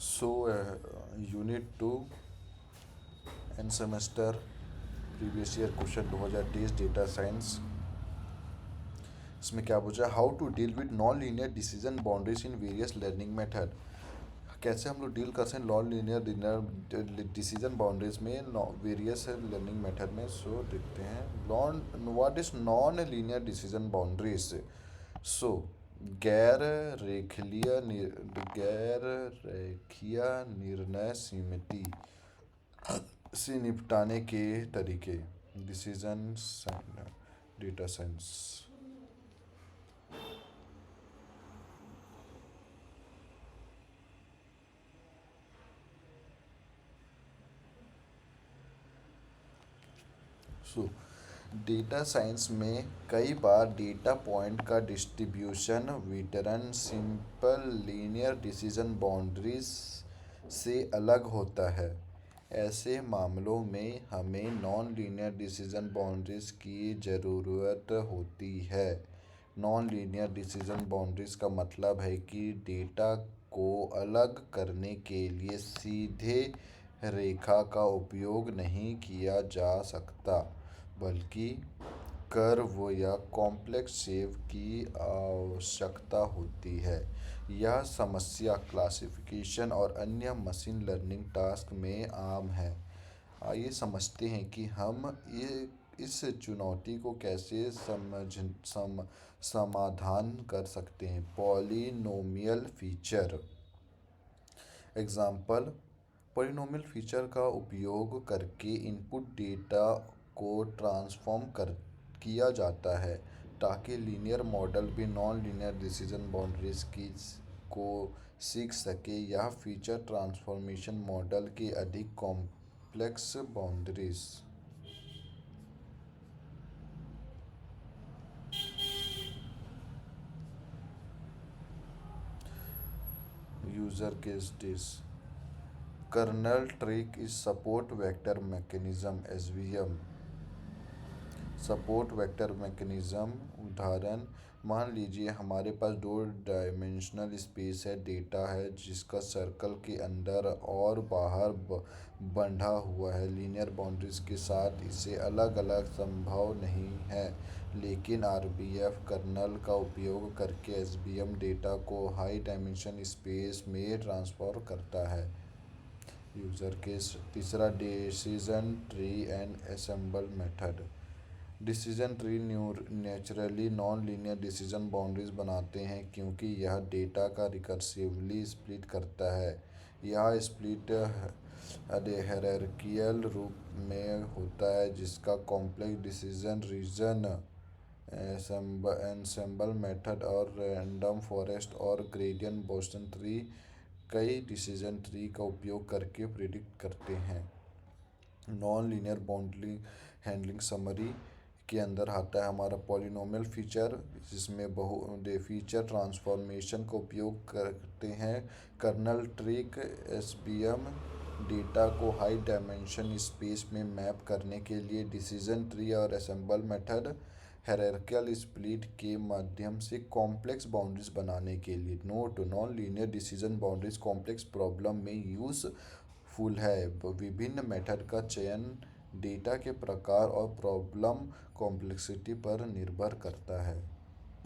So, Unit 2 and semester previous year question 2023 data science. इसमें क्या पूछा, how to deal with non linear decision boundaries in various learning method. कैसे हम लोग deal कर सकते हैं नॉन लीनियर डिसीजन बाउंड्रीज में वेरियस लर्निंग मेथड में। सो देखते हैं non what is non linear decision boundaries. So गैर गैर रेखीय निर्णय सीमिति से निपटाने के तरीके। Decision data science. So data science में कई बार डेटा पॉइंट का डिस्ट्रीब्यूशन वितरण सिंपल लीनियर डिसीजन बाउंड्रीज से अलग होता है। ऐसे मामलों में हमें नॉन लीनियर डिसीजन बाउंड्रीज की ज़रूरत होती है। नॉन लीनियर डिसीजन बाउंड्रीज का मतलब है कि डेटा को अलग करने के लिए सीधे रेखा का उपयोग नहीं किया जा सकता, बल्कि कर्व या कॉम्प्लेक्स शेप की आवश्यकता होती है। यह समस्या क्लासिफिकेशन और अन्य मशीन लर्निंग टास्क में आम है। आइए समझते हैं कि हम ये इस चुनौती को कैसे समाधान कर सकते हैं। Polynomial feature example. Polynomial feature का उपयोग करके इनपुट डेटा को ट्रांसफॉर्म किया जाता है ताकि लीनियर मॉडल भी नॉन लीनियर डिसीजन बाउंड्रीज को सीख सके। यह फीचर ट्रांसफॉर्मेशन मॉडल की अधिक complex boundaries. User case this kernel trick is support vector mechanism SVM. Support vector mechanism उदाहरण, मान लीजिए हमारे पास 2 डायमेंशनल स्पेस है। डेटा है जिसका सर्कल के अंदर और बाहर बंधा हुआ है। लीनियर बाउंड्रीज के साथ इसे अलग अलग संभव नहीं है, लेकिन आरबीएफ कर्नल का उपयोग करके एसवीएम डेटा को हाई डायमेंशन स्पेस में ट्रांसफर करता है। यूजर केस तीसरा, decision tree and assemble method. Decision tree naturally non linear decision boundaries बनाते हैं क्योंकि यह डेटा का रिकर्सिवली स्प्लिट करता है। यह स्प्लिट हायरार्कियल रूप में होता है जिसका complex decision region ensemble method और रैंडम फॉरेस्ट और ग्रेडियंट बोस्टन ट्री कई डिसीजन ट्री का उपयोग करके प्रिडिक्ट करते हैं। Non linear boundary handling summary के अंदर आता है हमारा पॉलिनोमियल फीचर, जिसमें फीचर ट्रांसफॉर्मेशन का उपयोग करते हैं। कर्नल ट्रिक एसवीएम डेटा को हाई डायमेंशन स्पेस में मैप करने के लिए। डिसीजन ट्री और असेंबल मेथड हायरार्कियल स्प्लिट के माध्यम से कॉम्प्लेक्स बाउंड्रीज बनाने के लिए। Note, non linear decision boundaries complex problem में यूजफुल है। विभिन्न मेथड का चयन डेटा के प्रकार और प्रॉब्लम कॉम्प्लेक्सिटी पर निर्भर करता है।